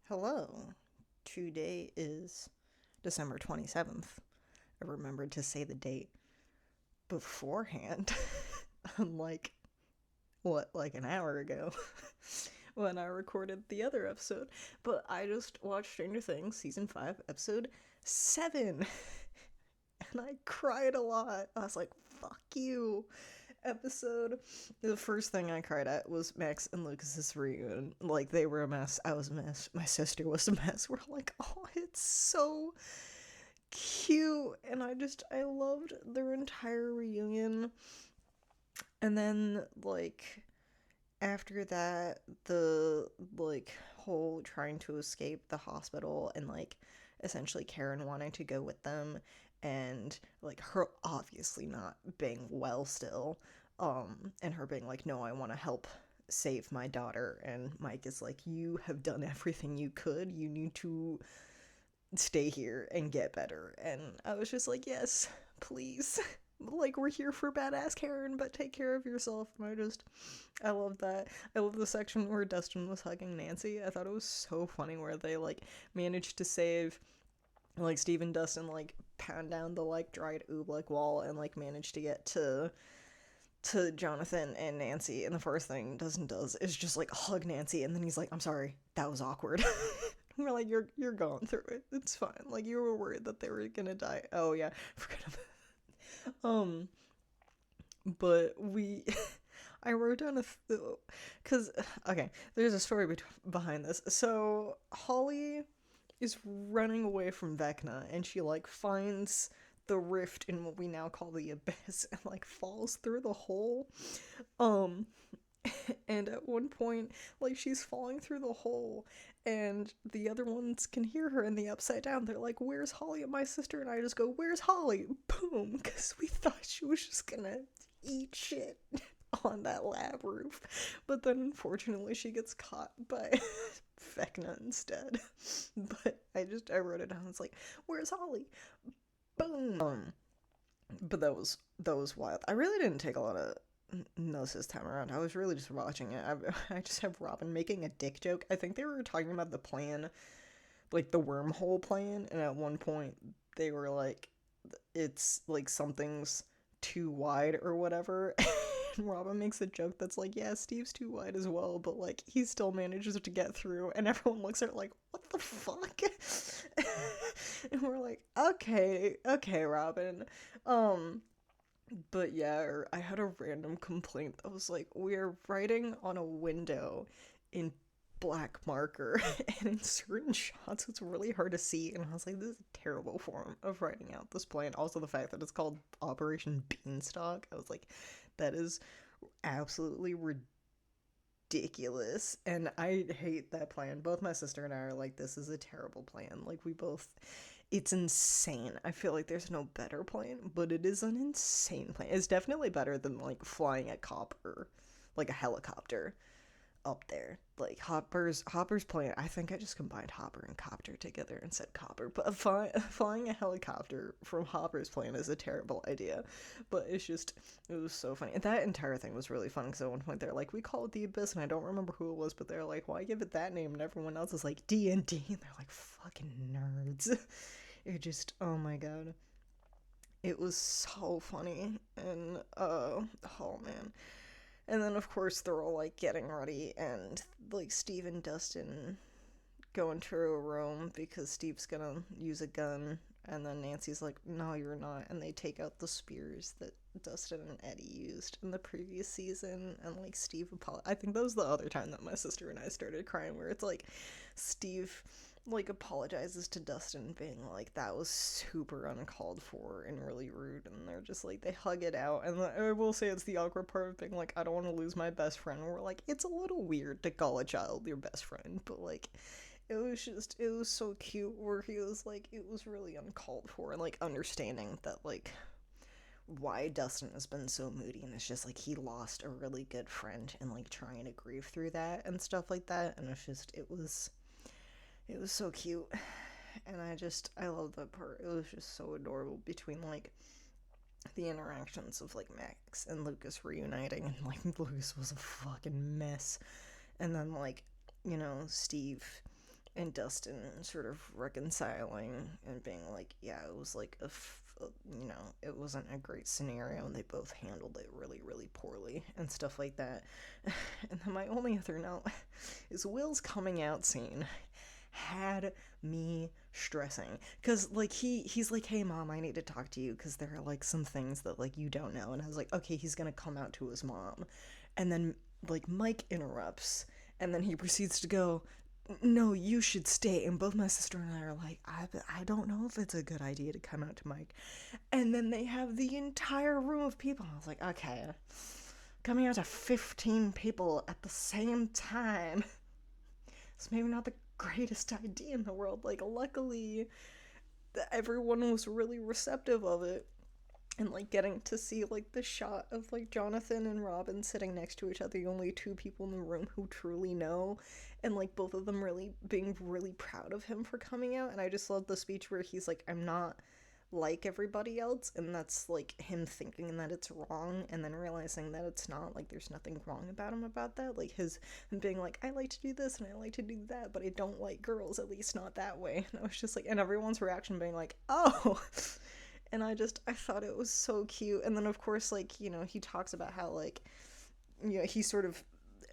Hello. Today is December 27th. I remembered to say the date beforehand, unlike, like an hour ago when I recorded the other episode. But I just watched Stranger Things Season 5, Episode 7, and I cried a lot. I was like, fuck you. Episode. The first thing I cried at was Max and Lucas's reunion. Like, they were a mess. I was a mess. My sister was a mess. We're like, oh, it's so cute. And I loved their entire reunion. And then, like, after that, the, like, whole trying to escape the hospital and, like, essentially Karen wanting to go with them and, like, her obviously not being well still, and her being like, no, I want to help save my daughter. And Mike is like, you have done everything you could. You need to stay here and get better. And I was just like, yes, please. Like, we're here for badass Karen, but take care of yourself. And I love that. I love the section where Dustin was hugging Nancy. I thought it was so funny where they, like, managed to save, like, Steve and Dustin, like, pound down the, like, dried oobleck wall and, like, managed to get to Jonathan and Nancy, and the first thing Dustin does is just like hug Nancy, and then he's like, I'm sorry, that was awkward. We're like, you're going through it. It's fine. Like, you were worried that they were gonna die. Oh yeah, forget about it. But we I wrote down because okay, there's a story behind this. So Holly is running away from Vecna, and she like finds the rift in what we now call the abyss and like falls through the hole. Um and at one point, like, she's falling through the hole and the other ones can hear her in the upside down. They're like, where's Holly and my sister? And I just go, where's Holly? Boom, because we thought she was just gonna eat shit on that lab roof. But then unfortunately she gets caught by Vecna instead. But I wrote it down. It's like, where's Holly? Boom. But that was wild. I really didn't take a lot of notes this time around. I was really just watching it. I just have Robin making a dick joke. I think they were talking about the plan, like the wormhole plan, and at one point they were like, it's like something's too wide or whatever. And Robin makes a joke that's like, yeah, Steve's too wide as well, but like he still manages to get through, and everyone looks at her like, what the fuck? And we're like, okay, Robin. Um, but yeah, I had a random complaint that was like, we're writing on a window in black marker, and in certain shots it's really hard to see. And I was like, this is a terrible form of writing out this plan. Also, the fact that it's called Operation Beanstalk, I was like, that is absolutely ridiculous. And I hate that plan. Both my sister and I are like, this is a terrible plan. Like, we both, it's insane. I feel like there's no better plan, but it is an insane plan. It's definitely better than like flying a copter, like a helicopter up there. Like Hopper's plan. I think I just combined Hopper and copter together and said copper. But flying a helicopter from Hopper's plan is a terrible idea. But it was so funny. And that entire thing was really fun because at one point they're like, we call it the Abyss, and I don't remember who it was, but they're like, why give it that name? And everyone else is like D&D, and they're like, fucking nerds. It just, oh my god. It was so funny. And, oh man. And then, of course, they're all like getting ready, and like Steve and Dustin go into a room because Steve's gonna use a gun. And then Nancy's like, no, you're not. And they take out the spears that Dustin and Eddie used in the previous season. And like Steve I think that was the other time that my sister and I started crying, where it's like Steve like apologizes to Dustin, being like, that was super uncalled for and really rude. And they're just like, they hug it out. And I will say it's the awkward part of being like, I don't want to lose my best friend. We're like, it's a little weird to call a child your best friend, but like, it was so cute where he was like, it was really uncalled for, and like understanding that like why Dustin has been so moody, and it's just like he lost a really good friend and like trying to grieve through that and stuff like that. And it was so cute. And I love that part. It was just so adorable between like the interactions of like Max and Lucas reuniting, and like Lucas was a fucking mess. And then like, Steve and Dustin sort of reconciling and being like, yeah, it was like it wasn't a great scenario, and they both handled it really, really poorly and stuff like that. And then my only other note is Will's coming out scene had me stressing because like he's like, hey mom, I need to talk to you because there are like some things that like you don't know. And I was like, okay, he's gonna come out to his mom. And then like Mike interrupts, and then he proceeds to go, no, you should stay. And both my sister and I are like, I don't know if it's a good idea to come out to Mike. And then they have the entire room of people. I was like, okay, coming out to 15 people at the same time, it's maybe not the greatest idea in the world. Like, luckily, everyone was really receptive of it. And like getting to see like the shot of like Jonathan and Robin sitting next to each other, the only two people in the room who truly know, and like both of them really being really proud of him for coming out. And I just love the speech where he's like, I'm not like everybody else, and that's like him thinking that it's wrong and then realizing that it's not. Like there's nothing wrong about him about that, like his him being like, I like to do this and I like to do that, but I don't like girls, at least not that way. And I was just like, and everyone's reaction being like, oh. And I thought it was so cute. And then of course, like, he talks about how like, he sort of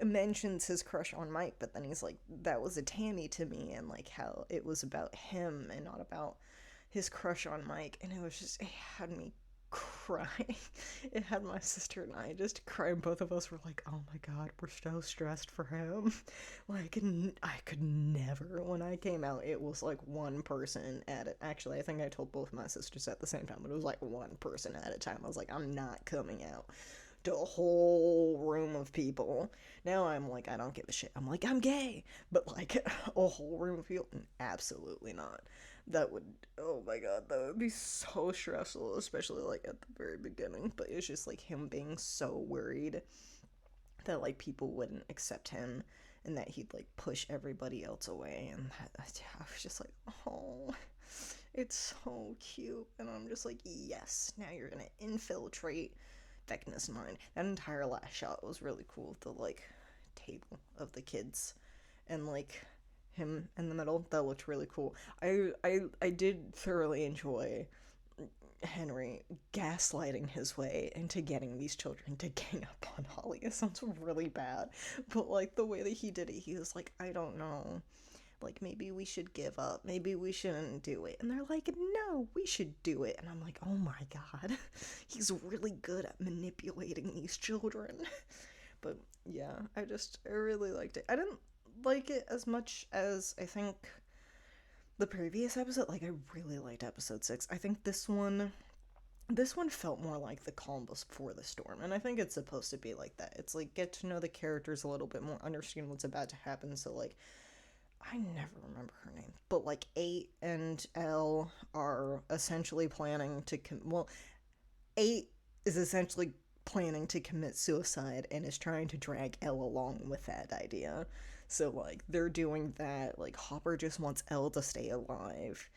mentions his crush on Mike, but then he's like, that was a Tammy to me, and like how it was about him and not about his crush on Mike. And it had me crying. It had my sister and I just crying. Both of us were like, oh my god, we're so stressed for him. Like, I could never. When I came out, it was like one person at it. Actually, I think I told both my sisters at the same time, but it was like one person at a time. I was like, I'm not coming out to a whole room of people. Now I'm like, I don't give a shit. I'm like, I'm gay. But like, a whole room of people? Absolutely not. That would, oh my god, that would be so stressful, especially like at the very beginning. But it's just like him being so worried that like people wouldn't accept him and that he'd like push everybody else away. And I was just like, oh, it's so cute. And I'm just like, yes, now you're gonna infiltrate Vecna's mind. That entire last shot was really cool. The like table of the kids and like him in the middle. That looked really cool. I did thoroughly enjoy Henry gaslighting his way into getting these children to gang up on Holly. It sounds really bad, but like the way that he did it, he was like, I don't know, like maybe we should give up, maybe we shouldn't do it. And they're like, no, we should do it. And I'm like, oh my god, he's really good at manipulating these children. But yeah, I really liked it. I didn't like it as much as I think the previous episode. Like, I really liked episode 6. I think this one felt more like the calm before the storm, and I think it's supposed to be like that. It's like, get to know the characters a little bit more, understand what's about to happen. So like, I never remember her name, but like 8 and Elle are essentially planning to well, 8 is essentially planning to commit suicide and is trying to drag Elle along with that idea. So like, they're doing that. Like, Hopper just wants Elle to stay alive.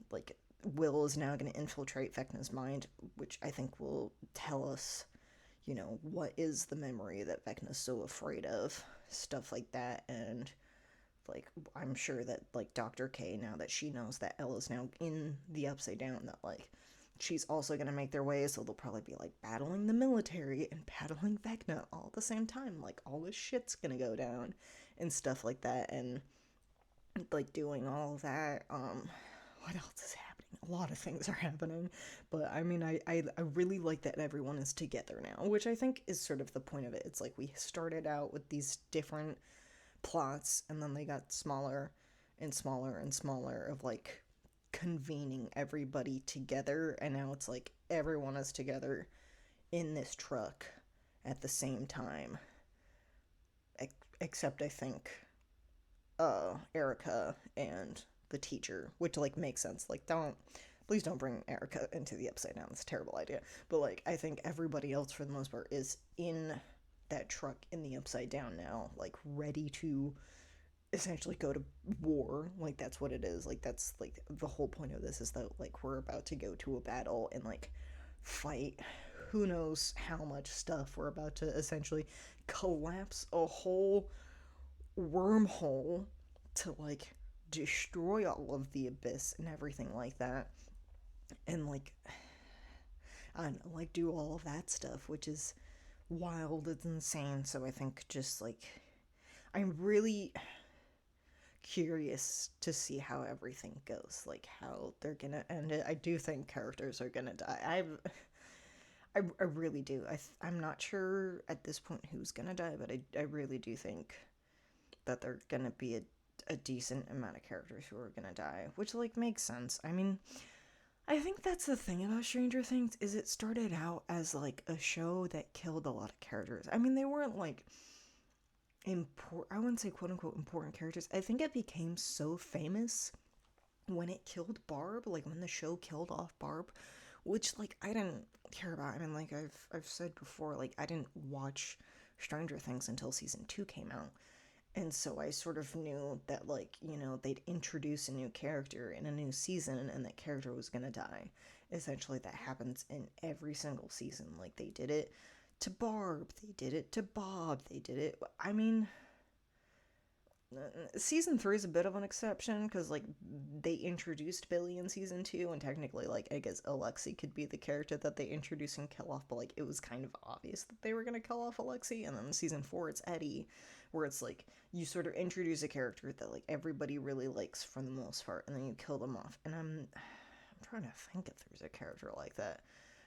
Like, Will is now going to infiltrate Vecna's mind, which I think will tell us, what is the memory that Vecna's so afraid of, stuff like that. And like, I'm sure that like Dr. K, now that she knows that Ella's now in the Upside Down, that like she's also gonna make their way, so they'll probably be like battling the military and battling Vecna all at the same time. Like, all this shit's gonna go down and stuff like that. And like, doing all of that, what else is happening? A lot of things are happening. But I mean, I really like that everyone is together now, which I think is sort of the point of it. It's like, we started out with these different plots, and then they got smaller and smaller and smaller of like convening everybody together, and now it's like everyone is together in this truck at the same time, except I think Erica and the teacher, which like makes sense. Like, please don't bring Erica into the Upside Down. It's a terrible idea. But like, I think everybody else for the most part is in that truck in the Upside Down now, like ready to essentially go to war. Like, that's what it is. Like, that's like the whole point of this, is that like we're about to go to a battle and like fight who knows how much stuff. We're about to essentially collapse a whole wormhole to like destroy all of the abyss and everything like that, and like I don't know, like do all of that stuff, which is wild. It's insane. So I think just like I'm really curious to see how everything goes, like how they're gonna end it. I do think characters are gonna die. I really do. I'm not sure at this point who's gonna die, but I really do think that they're gonna be a decent amount of characters who are gonna die, which like makes sense. I mean, I think that's the thing about Stranger Things is it started out as like a show that killed a lot of characters. I mean, they weren't like I wouldn't say quote unquote important characters. I think it became so famous when it killed Barb, like when the show killed off Barb, which like I didn't care about. I mean, like I've said before, like I didn't watch Stranger Things until season 2 came out. And so I sort of knew that, like, they'd introduce a new character in a new season and that character was gonna die. Essentially, that happens in every single season. Like, they did it to Barb, they did it to Bob, they did it. I mean, season 3 is a bit of an exception because like they introduced Billy in season 2, and technically like I guess Alexi could be the character that they introduce and kill off, but like it was kind of obvious that they were going to kill off Alexi. And then in season 4 it's Eddie, where it's like you sort of introduce a character that like everybody really likes for the most part, and then you kill them off. And I'm trying to think if there's a character like that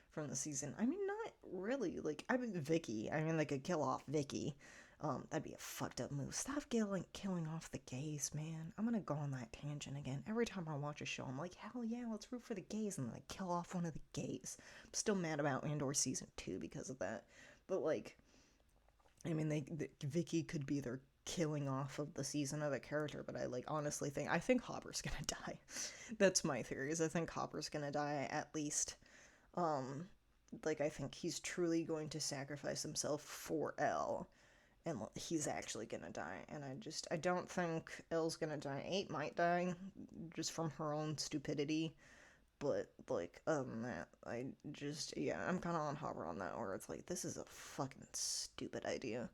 from the season. I mean, not really. Like, I mean, Vicky. I mean, they could kill off Vicky. That'd be a fucked up move. Stop killing off the gays, man. I'm gonna go on that tangent again. Every time I watch a show, I'm like, hell yeah, let's root for the gays, and then I kill off one of the gays. I'm still mad about Andor season 2 because of that. But like, I mean, Vicky could be their killing off of the season of a character, but I like honestly I think Hopper's gonna die. That's my theory. Is I think Hopper's gonna die at least. Um, like I think he's truly going to sacrifice himself for Elle, and he's actually gonna die. And I don't think Elle's gonna die. 8 might die just from her own stupidity, but like other than that, yeah, I'm kind of on Hopper on that. Where it's like this is a fucking stupid idea.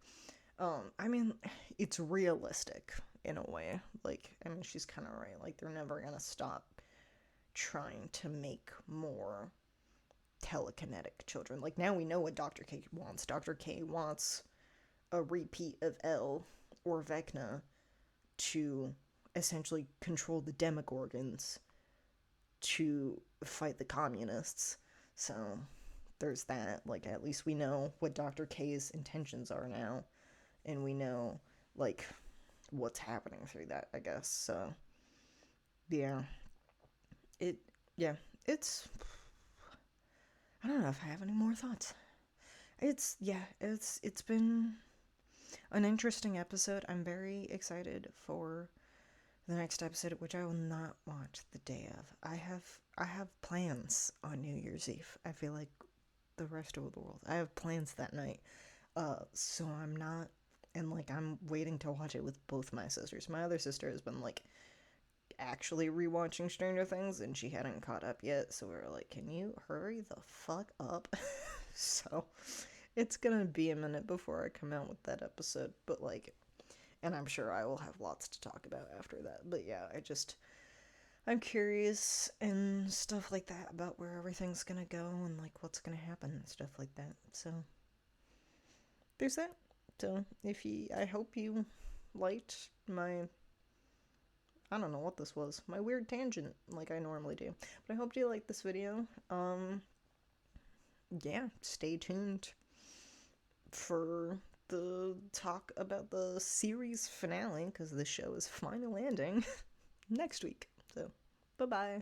I mean, it's realistic in a way. Like, I mean, she's kind of right. Like, they're never gonna stop trying to make more telekinetic children. Like, now we know what Dr. K wants. Dr. K wants a repeat of Elle or Vecna to essentially control the Demogorgons to fight the communists. So there's that. Like, at least we know what Dr. K's intentions are now, and we know, like, what's happening through that, I guess. So, yeah. It, yeah, it's. I don't know if I have any more thoughts. It's been an interesting episode. I'm very excited for the next episode, which I will not watch the day of. I have plans on New Year's Eve. I feel like the rest of the world. I have plans that night. So I'm not, and like I'm waiting to watch it with both my sisters. My other sister has been like actually rewatching Stranger Things, and she hadn't caught up yet. So we were like, "Can you hurry the fuck up?" So it's gonna be a minute before I come out with that episode, but like, and I'm sure I will have lots to talk about after that. But yeah, I'm curious and stuff like that about where everything's gonna go and like what's gonna happen and stuff like that. So there's that. So I hope you liked my, I don't know what this was, my weird tangent like I normally do. But I hope you liked this video. Yeah, stay tuned for the talk about the series finale, because the show is finally ending next week. So, bye bye.